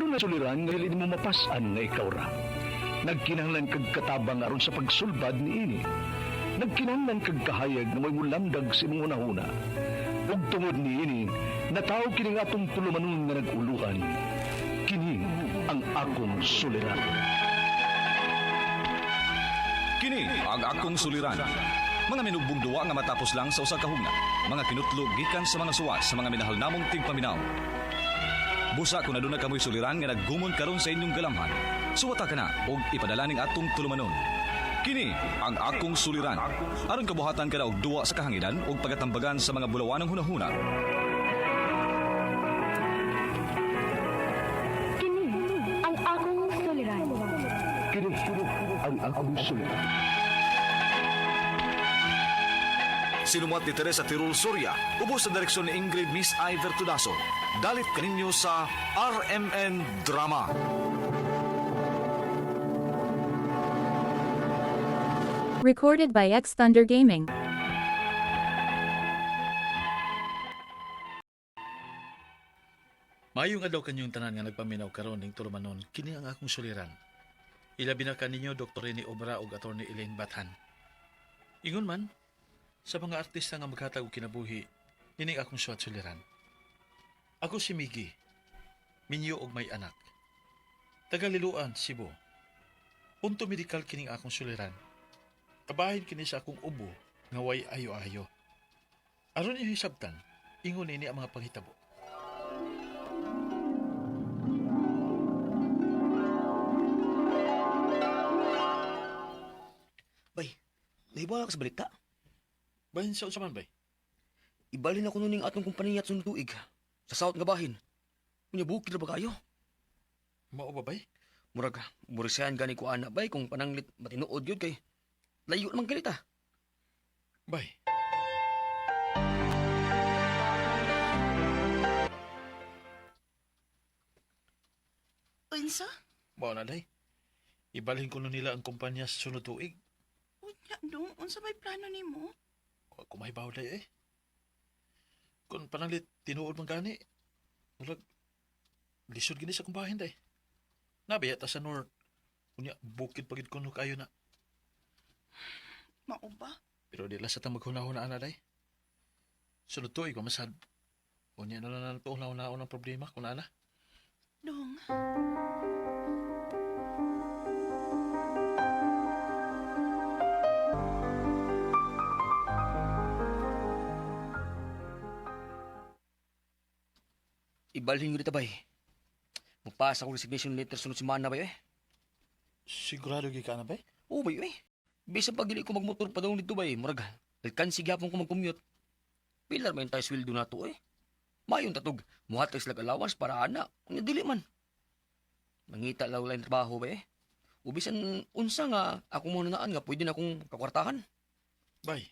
aduna suliran nga dili mo mapasan nga ikaw ra. Nagkinahanglan kag katabang aron sa pagsulbad niini. Nagkinahanglan kag kahayag nga may mulamdag sa imong unahuna. Ug tungod niini, natawag kini nga atong tulumanon nga nag-uluhan. Kini ang akong suliran. Kini ang akong suliran. Mga minugbong duwa nga matapos lang sa usa ka hugna. Mga kinutlog gikan sa mga suwas sa mga minahal namong tigpaminaw. Busa kung aduna kamoy suliran nga naggumon karon sa inyong galamhan. Suwata ka na og ipadala ning atong tulumanon. Kini ang akong suliran. Aron kabuhatan ka na og duwa sa kahanginan og pagatambagan sa mga bulawanong hunahuna. Kini ang akong suliran. Kini ang akong suliran. Sinumat ni Teresa Tirul Soria, ubos sa direksyon ni Ingrid Miss Iver Tudaso. Dalit kaninyo sa RMN Drama. Recorded by X Thunder Gaming. Mayong adlaw kanyong tanan nga nagpaminaw karon ning tulumanon, kini ang akong suliran. Ilabi na kaninyo Dr. Rene Obra ug Attorney Elaine Bathan. Ingon man, sa mga artista nga maghatag og kinabuhi, nining akong suwat suliran. Ako si Miggy, minyo og may anak. Tagaliluan, Cebu. Punto medikal kining akong suliran. Kabahin kini sa akong ubo nga way ayo-ayo. Aron inyo hisabtan, ingon ini ang mga panghitabo. Bay, nahibawa ka sa balita. Bahin sa usaman bay? Ibalhin ako nuning atong kumpanya at suntuig. Sa South nga bahin. Kunya bukid na ba kayo? Mao ba bay? Murag, murisayan gani ko anak bay kung pananglit matinuod yun kay layo naman ganita. Bay. Unsa? Mao na day. Ibalhin ko na nila ang kumpanya sa sunod tuig. Unya dong, unsa may plano nimo? O kumahibaw day eh. Kung pananglit tinuod man gani, murag lisod gini sa kumbahin day. Nabiya ta sa north. Kunya bukid pagid kuno kayo na. Mao ba? Pero di lang sa tang maghuna-huna na day. Sunod tuig pamasad. Kunya na lang na ito una-una ang problema kung ana. Dong. Ibalhin ko dito bay. Magpasa ko resignation letter sunod semana bay eh. Sigurado gi ka na bay? Oo bay eh. Bisa pag dili ko magmotor pa daw dito bay. Murag, nagkansi gyapon ko mag-commute. Pilar man tayo sweldo na to eh. Mayon tatog, muhat kay sila allowance para ana. Kunya dili man. Mangita law lain trabaho bay eh. Ubisan unsa nga ako mo naan nga pwede na akong kakwartahan. Bay.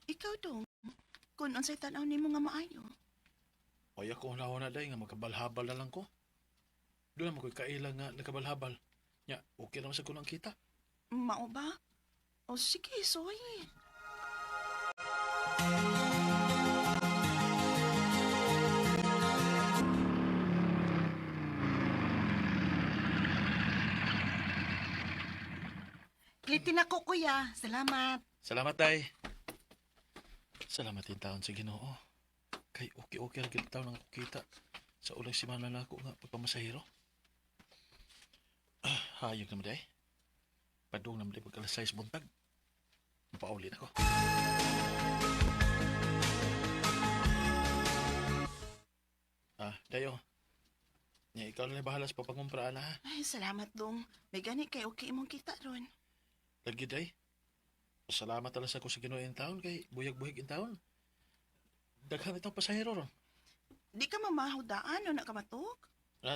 Ikaw dong. Kung unsay tanaw nimo nga maayo. Ay ako una day nga magkabalhabal na lang ko. Doon naman ko'y kailang nga nagkabalhabal. Nya, okay naman sa kunang kita. Mao ba? O sige, soy. Klitin ako, kuya. Salamat. Salamat, day. Salamat yung taon sa Ginoo. Kay okay lang kita taon ang ako kita sa ulang simana na ako nga pagpamasahiro. Hayag naman, day. Padung naman, day, pagkalasay sa buntag. Mapaulin ako. Dayo. Nya, ikaw na bahala sa papangumpra na, ha? Ay, salamat dong. May gani kay okay imong kita ron. Lagi, day. Salamat talaga sa ako sa Ginoo yung taon kay buyag-buyag yung taon. Daghan itong pasahero ron. Di ka mamahudaan o nakamatok?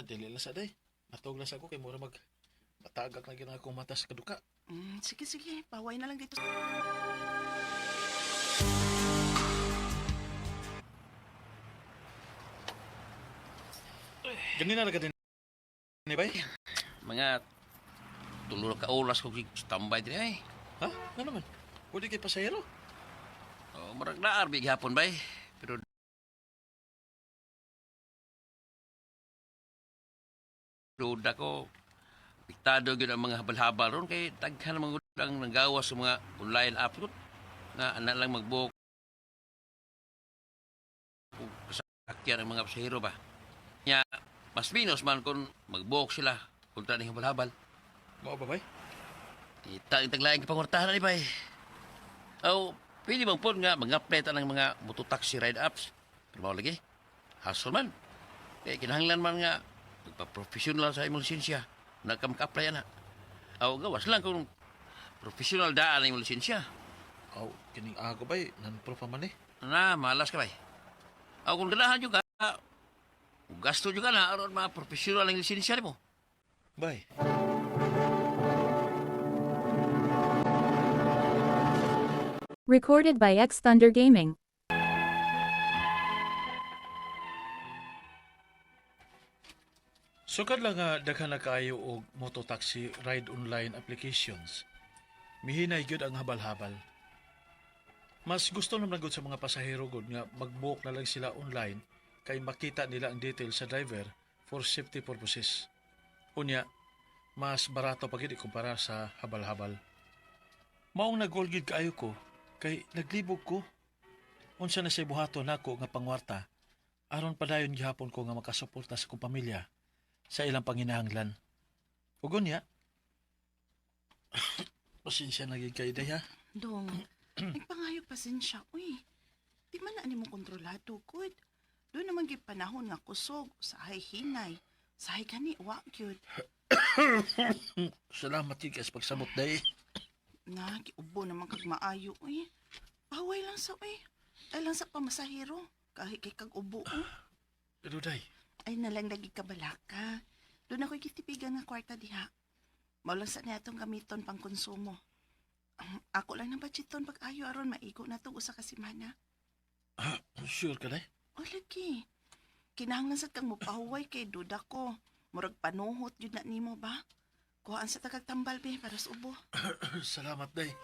Dili lang sa day. Matog lang sa ako kay mura matagak na ginang akong mata sa kaduka. Sige, sige. Paway na lang dito. Ganyan na lang din ni bay? Mga tulo ka oras ko tambay din ay. Ha? Ano naman? Pwede kay pasahero? Oh, marag na arbi gihapon bay. Pero duda ko, piktado yun ang mga habal-habal ron kay taghan mga ang nanggawas sa mga online upload nga ana lang mag-book sakyan ang mga pasahero ba. Nya, mas minus man kung mag-book sila kontra ni habal-habal. Mao ba bay? Itaglaing pangortahan ni bay. Aw, pwede bang po nga mag-update ng mga mototaxi ride apps. Pero mao lagi, hassle man. Kaya kinahanglan man nga magpa-professional sa imong lisensya. Nagka-apply na. Aw, gawas lang kung professional daan ang imong lisensya. Aw, kining ako bay, non-pro pa man eh. Na, malas ka bay. Aw, kung ganahan juga, gasto juga na aron mga professional ang lisensya mo. Bay. Recorded by X Thunder Gaming. Sukad lang nga daghan na kaayo og mototaxi ride online applications. Mihinay gyud ang habal-habal. Mas gusto naman gud sa mga pasahero gud nga mag-book na lang sila online kay makita nila ang details sa driver for safety purposes. Unya, mas barato pa gid ikumpara sa habal-habal. Maong nagolgid kaayo ko kay naglibog ko. Unsa na say buhaton nako nga pangwarta aron padayon gihapon ko nga makasuporta sa kong pamilya sa ilang panginahanglan. Ugon niya. Pasensya na gid kay day ha. Dong, nagpangayo pasensya. Uy, di man na mo kontrolado, good. Doon naman gyud panahon nga kusog, sahay hinay, sahay gani, wa gyud. Salamat gid sa pagsamot day. Na, giubo naman kag maayo, uy. Paway lang sa, uy. Ay lang sa pamasahero, kahit kay kag ubo, Pero day, Ay nalang lagi kabalaka. Doon ako'y kitipigan nga kwarta diha. Maulang sa niya itong gamiton pang konsumo. Ako lang ng budgeton pag-ayo aron maigo na ito usa ka semana. sure ka day? O lagi. Kinahanglan sa kang mupahuway kay duda ko. Murag panuhot yun na nimo ba? Kuhaan sa tagagtambal be para sa ubo. Salamat day.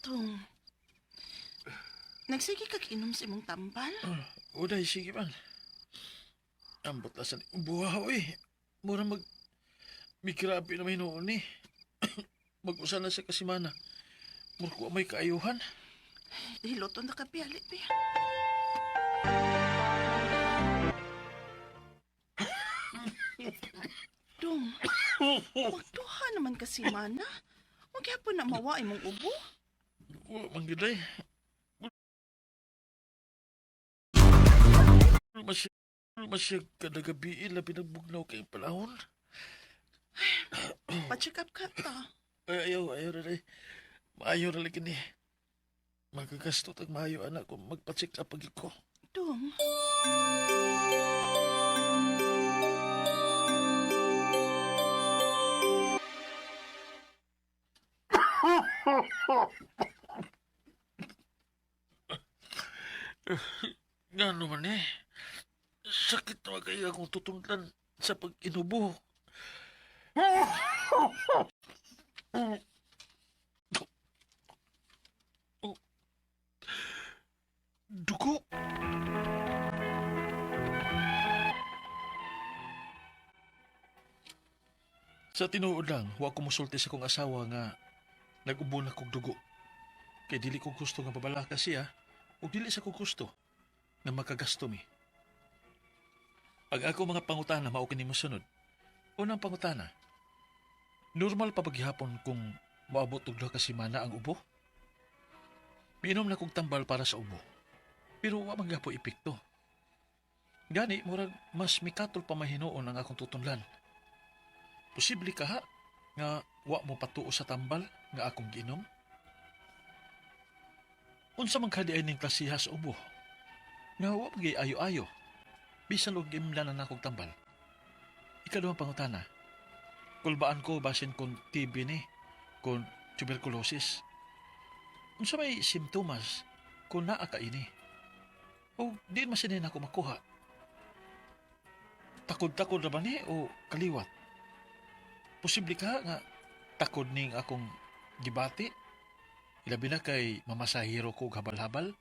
Tong. Nagsige kag inom sa imong tambal? O day, sige man. Ambot lasan buhaw eh. Mura mikirapi na may noon eh. Mag-usa na sa kasimana. Murko may kaayuhan. Hiloton na kapiali be. Dong, magduha naman kasi mana. Huwag yapon na mawa imong ubo. O, manggiday. Masyag kada gabi ila pinagbugnaw kay palahon. Pa-check up ka ta. Ay, ayaw na day. Maayo na lagi ni. Magagasto tag maayo anak ko magpa-check up pag ko. Dong. Nga naman eh. Sakit na kaya akong tutunglan sa pag-inubo. Dugo. Sa tinuod lang, wa ko musulti sa kong asawa nga nag-ubo na kog dugo. Kay dili ko gusto nga babalaka siya o dili sa ko gusto nga makagasto mi. Ang ako mga pangutana mao kini mosunod. Unang pangutana. Normal pa paghihapon kung maabot og duha ka semana ang ubo? Miinom na kog tambal para sa ubo. Pero wa man gyapon epekto. Gani murag mas mikatol pa mahinoon ang akong tutunlan. Posible ka ha nga wa mo patuo sa tambal nga akong giinom? Unsa man kadi ay ning klasiha sa ubo? Nga wa pagay ayo-ayo. Bisan og gimlan na akong tambal. Ikaduhang pangutana. Kulbaan ko basin kung TB ni, kung tuberculosis. Unsa may simptomas kung naa ka ini? O di masinin ako makuha. takod-takod na ba ni o kaliwat? Posible ka nga takod ning akong gibati? Ilabi na kay mamasahero ko og habal-habal?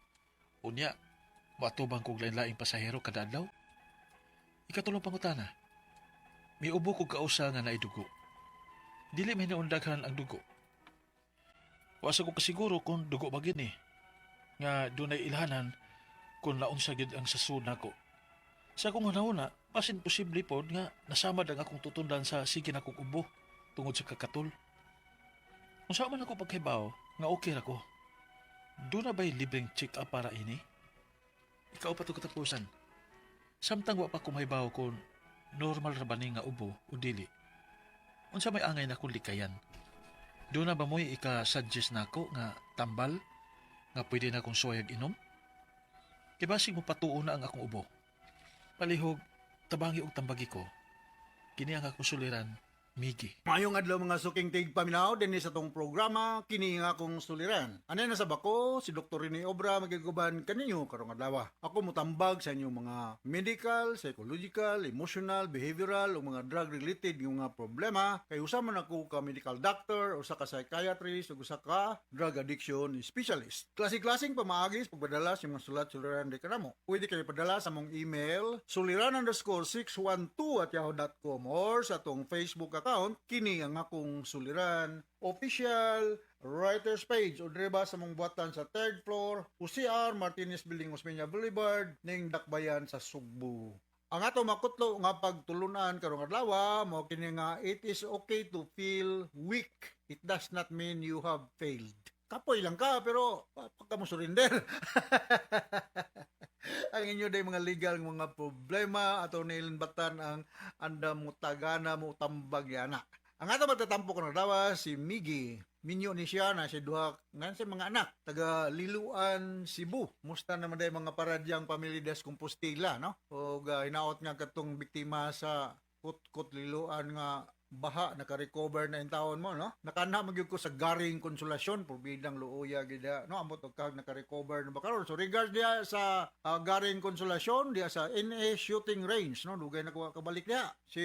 Unya, matubang kog lain-laing pasahero kada adlaw? Ikatulong pangutana. May ubo kog kausa nga naidugo. Dili may naundaghan ang dugo. Wasa ko kasiguro kung dugo ba gini. Nga dunay ilhanan kung naunsa gid ang sasud nako. Sa akong hunahuna, pasin posible pod nga nasamad ang akong tutundan sa sige nakong ubo tungod sa kakatol. Kung saan man ako pagkaibaw, nga okay ra ko. Doon na ba'y libreng check-up para ini? Ikaw pa ito katapusan. Samtang wa pa kumahibaw kung normal ra ba ni nga ubo o dili. Unsa may angay na kung likayan. Doon na ba mo'y ika-suggest na ako nga tambal nga pwede na akong suwayag inom? Kibasig mo patuo na ang akong ubo. Palihog, tabangi og tambagi ko. Kini ang akong suliran, Migi. Mayong adlaw mga suking tig paminaw din sa tong programa kini nga akong suliran. Anay na sa bako si Dr. Rene Obra magiguban kaninyo karong adlaw. Ako motambag sa inyong mga medical, psychological, emotional, behavioral o mga drug related nga mga problema kay usa man ako ka medical doctor, usa ka psychiatrist ug usa ka drug addiction specialist. Klase-klaseng pamaagis pagpadala sa mga sulat-suliran di kanamo. Pwede kayo padala sa mong email suliran_612@yahoo.com or sa tong Facebook account kini ang akong suliran official writers page o driba sa mong buhatan sa 3rd floor UCR Martinez Building Osmeña Boulevard ning Dakbayan sa Sugbo. Ang ato makutlo nga pagtulunan karong adlaw mo kini nga it is okay to feel weak. It does not mean you have failed. Kapoy lang ka pero pagka mo surrender. Ang inyo day mga legal mga problema ato nilinbatan ang andam mo tagana mo tambag yana. Ang ato magtatampo kanang dawa si Migi. Minyo ni siya na si duha nan sa mga anak taga Liluan, Cebu. Musta naman day mga paradyang Pamilya des Compostela no? Og hinaot nga katong biktima sa Kutkut Liluan nga baha naka-recover na in taon mo no nakana magyud ko sa Garing Konsolasyon porbidang luoya gida no amot og kag naka-recover na ba karon so regards dia sa Garing Konsolasyon dia sa NA Shooting Range no dugay na ko kabalik dia si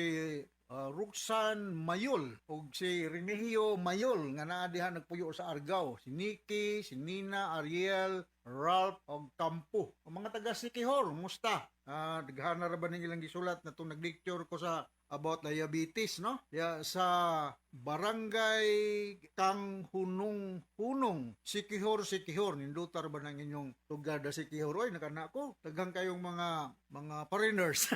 Roxanne Mayol ug si Remigio Mayol nga naa diha nagpuyo sa Argao si Nikki si Nina Ariel Ralph og Campo ang mga taga Sikihor musta daghan na ra ba ning ilang gisulat na tong naglecture ko sa about diabetes no ya sa barangay Kang Hunong Sikihor nindutar ba nang inyong lugar da Sikihor oy nakana ko daghang kayong mga foreigners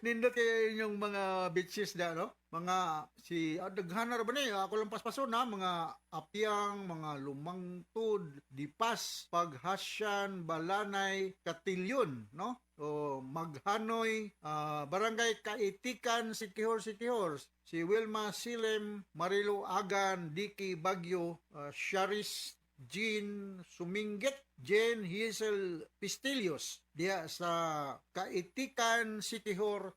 nindot kayo inyong mga beaches da no mga si daghan ra ba ni ako lang paspason na mga Apyang mga Lumangtod Dipas Paghasyan Balanay Katilyon no o Maghanoy barangay Kaitikan Sikihor si Wilma Silem Marilo Agan Diki Bagyo Sharis Jean Sumingget Jane Hazel Pistilios diya sa Kaitikan Sikihor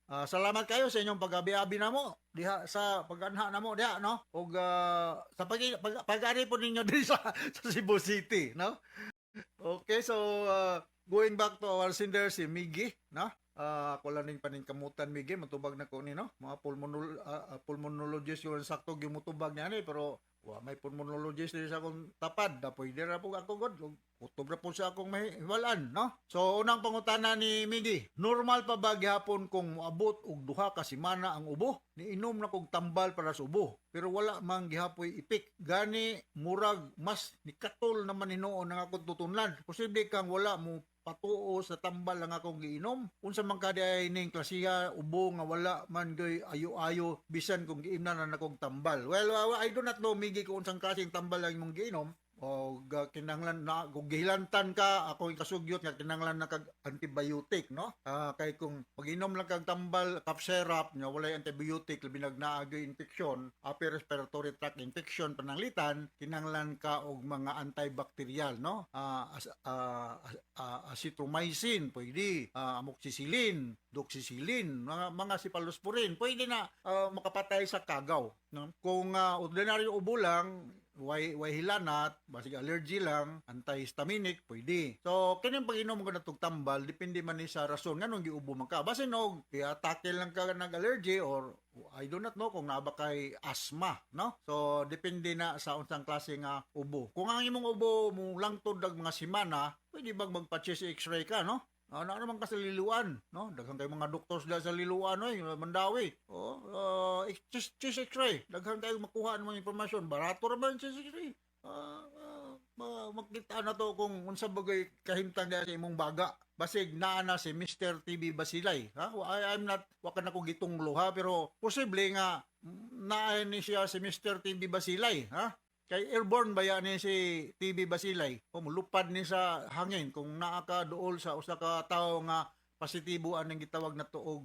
salamat kayo sa inyong pag-abi-abi na mo diha sa pag-anha na mo diha no og sa pag-ari po ninyo din sa Cebu City no. Okay, so going back to our sender si Migi no. Ako lang ning paningkamutan Migi matubag na ko ni no mga pulmonologist yung sakto gimutubag niya ni pero may pulmonologist din sa akong tapad da pwede ra po ako god utog ra po sa akong mahiwalaan no. So unang pangutana ni Migi, normal pa ba gihapon kung moabot og duha ka semana ang ubo? Niinom na kog tambal para sa ubo pero wala mang gihapoy ipik. Gani murag mas nikatol naman hinuon ang akong tutunlan. Posible kang wala mo patuo sa tambal lang akong giinom. Unsa man kada ay ning klasiya ubo nga wala man gay ayo-ayo bisan kung giimnan na akong tambal. Well, I do not know Migi kung unsang klaseng tambal lang imong giinom. O kinahanglan na kung gihilantan ka ako yung kasugyot nga kinahanglan na kag antibiotic no kay kung pag-inom lang kag tambal cough syrup nga walay antibiotic labi nagnaagay infeksyon upper respiratory tract infection pananglitan kinahanglan ka og mga antibacterial no azithromycin pwede amoxicillin doxycycline, mga cephalosporin, pwede na makapatay sa kagaw. No? Kung ordinaryo ubo lang, way hilanat, basig allergy lang, antihistaminic, pwede. So, kining pag-inom ko na itong tambal, depende man ni sa rason, nga nung giubo man ka. Basta no, i-tackle lang ka nag-allergy or I do not know kung naaba kay asthma, no? So, depende na sa unsang klase nga ubo. Kung ang imong ubo mo lang dag mga semana, pwede bang magpa-chest x-ray ka, no? Ano naman ka sa liluan, no? Daghang kay mga doctors dahil sa liluan, oy, Mandawi. Chest x-ray. Daghang kayo makuha ng mga impormasyon. Barato ra man chest x-ray. Makita na to kung unsa bagay kahimtang sa imong baga. Basig naa na si Mr. TB Basilay. Ha? I'm not wakan ako gitunglo ha, pero posible nga naa ni siya si Mr. TB Basilay, ha? Kay airborne ba yan ni si TB Basilay? O mulupad ni sa hangin kung naa ka dool sa usa ka tawo nga positibo ang gitawag na tuog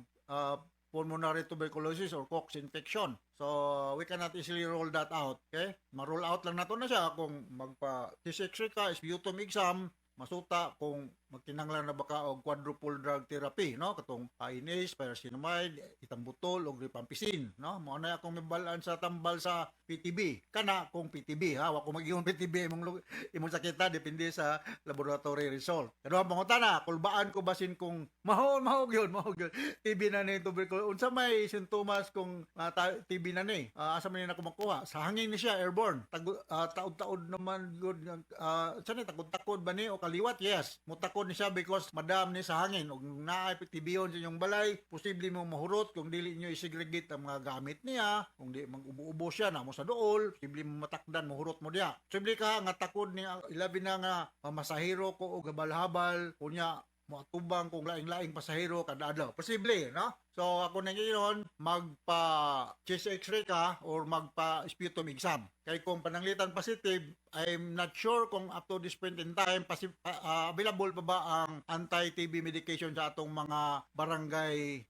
pulmonary tuberculosis or COX infection. So, we cannot easily roll that out. Okay? Ma-roll out lang nato na siya kung magpa-chest x-ray ka, sputum exam, masuta kung magkinahanglan na baka og quadruple drug therapy, no? Katong inase, pyrazinamide, itambutol og rifampicin, no? Mao na akong mibalaan sa tambal sa PTB. Kana kung PTB, ha, wa ko mag-ingon PTB imong sakita depende sa laboratory result. Pero ang pangutana, kulbaan ko basin kung mahog yun. TB na ni tuberculosis. Unsa may sintomas kung TB na ni? Asa man ni ako makuha? Sa hangin ni siya airborne. Taod-taod naman good. Saan takod-takod ba ni o kaliwat? Yes. Mutakod ni siya because madam ni sa hangin. Og naay TB sa inyong balay, posible mo mahurot kung dili nyo i-segregate ang mga gamit niya, kung di mag-ubo-ubo siya na mo sa dool, posible mo matakdan, mahurot mo diya. Posible ka nga takod ni ilabi na nga masahiro ko og habal-habal, kunya moatubang kung laing-laing pasahero kada adlaw. Posible, no? So ako na ngayon magpa-chest x-ray ka or magpa-sputum exam. Kay kung pananglitan positive, I'm not sure kung up to this point in time available pa ba ang anti-TB medication sa atong mga barangay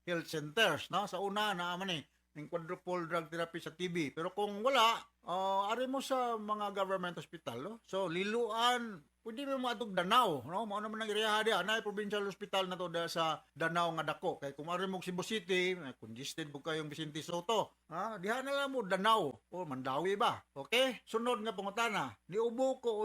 health centers, no? Sa una naaman ng quadruple drug therapy sa TB. Pero kung wala, ari mo sa mga government hospital, no? So liluan, pwede mo matog Danao, no? Mao naman nang iriha dia, na provincial hospital na to sa Danao nga dako. Kay kung ari mo Cebu City, congested bu kayong Vicente Soto. Ha, diha na lang mo Danao o Mandawi ba? Okay? Sunod nga pangutana, niubo ko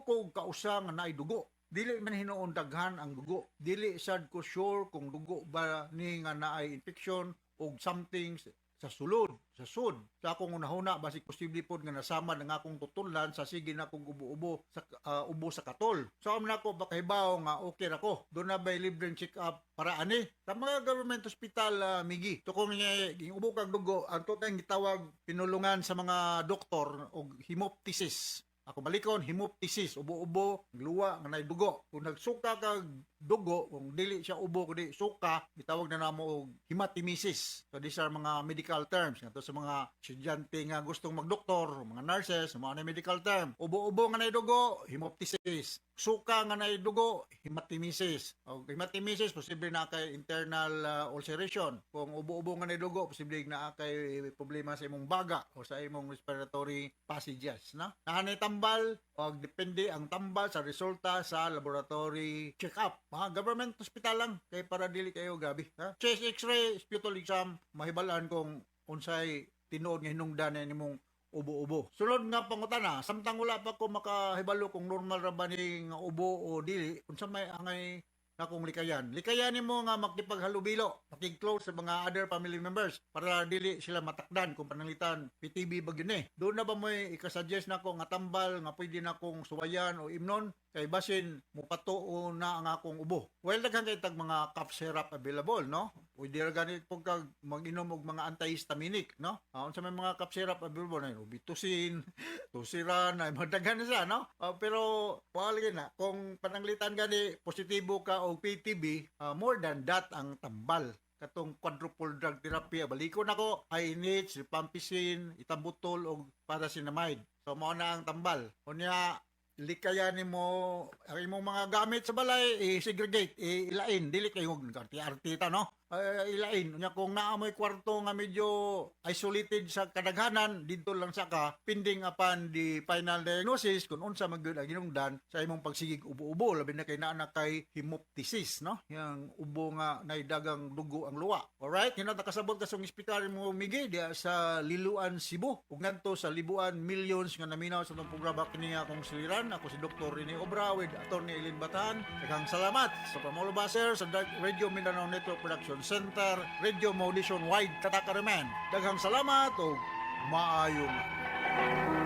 ko kausa nga naay dugo. Dili man hinuon daghan ang dugo. Dili sad ko sure kung dugo ba ni nga naay infection o something sa sulod, sa sud. Sa akong unahuna, basig posible po nga nasama ng akong tutulan sa sige na akong ubo-ubo sa ubo sa katol. So am na ko bakahibaw nga okay na ko. Doon na ba'y libreng check-up para ani? Sa mga government hospital, Migi. So kung ubo kang dugo, ang toteng gitawag pinulungan sa mga doktor og hemoptysis. Ako balikon, hemoptysis, ubo-ubo, luwa, nga nay dugo. Kung nagsuka kag dugo, kung dili siya ubo, kundi suka, gitawag na namo og hematemesis. So these are mga medical terms. Nga to sa mga estudyante nga gustong magdoktor, mga nurses, mga medical term. Ubo-ubo nga nay dugo, hemoptysis. Suka nga nay dugo, hematemesis. O hematemesis, posible na kay internal ulceration. Kung ubo-ubo nga nay dugo, posible na kay problema sa imong baga o sa imong respiratory passages, na? Nahanay tambal, o depende ang tambal sa resulta sa laboratory check-up. Mga government hospital lang, kay para dili kayo gabi. Ha? Chest x-ray, sputum exam, mahibalaan kung unsay tinuod nga hinungdan ni mong ubo-ubo. Sunod nga pangutana, samtang wala pa ko makahibalo kung normal ra ba ni nga ubo o dili, unsa may angay na kung likayan. Likayan mo nga makipaghalubilo, makig-close sa mga other family members para dili sila matakdan kung pananglitan PTB ba gyud ni. Doon na ba mo ikasuggest na ko nga tambal nga pwede na kong suwayan o imnon kay basin mupatuo na ang akong ubo. Well, daghan kay tag mga cough syrup available, no? Pwede ra ganit pag mag-inom og mga antihistaminic, no? Unsa may mga cough syrup available na Robitussin, Tusiran, ay madaghan na siya, no? Pero wala na kung pananglitan gani positibo ka og PTB, more than that ang tambal. Katong quadruple drug therapy, balikon ako, INH, rifampicin, itambutol og pyrazinamide. So mao na ang tambal. Unya likayan mo ang imong mga gamit sa balay, i-segregate, ilain, dili kayo artita, no? ilain. Unya kung naamoy kwarto nga medyo isolated sa kadaghanan, dito lang sa ka, pending upon the final diagnosis, kung unsa magyud ang ginungdan sa imong pagsigig ubo-ubo, labi na kay naa kay hemoptysis, no? Yang ubo nga naidagang dugo ang luwa. Alright, hinata kasabot ka sa ospital mo Migi diya sa Liloan, Cebu. Ug ngadto sa libuan millions nga naminaw sa itong programa kini akong suliran. Ako si Dr. Rene Obra with Atty. Eileen Batan. Daghang salamat sa Pamulo Baser sa Radio Mindanao Network Production Center, Radio Maudison Wide Tatakareman. Daghang salamat o maayong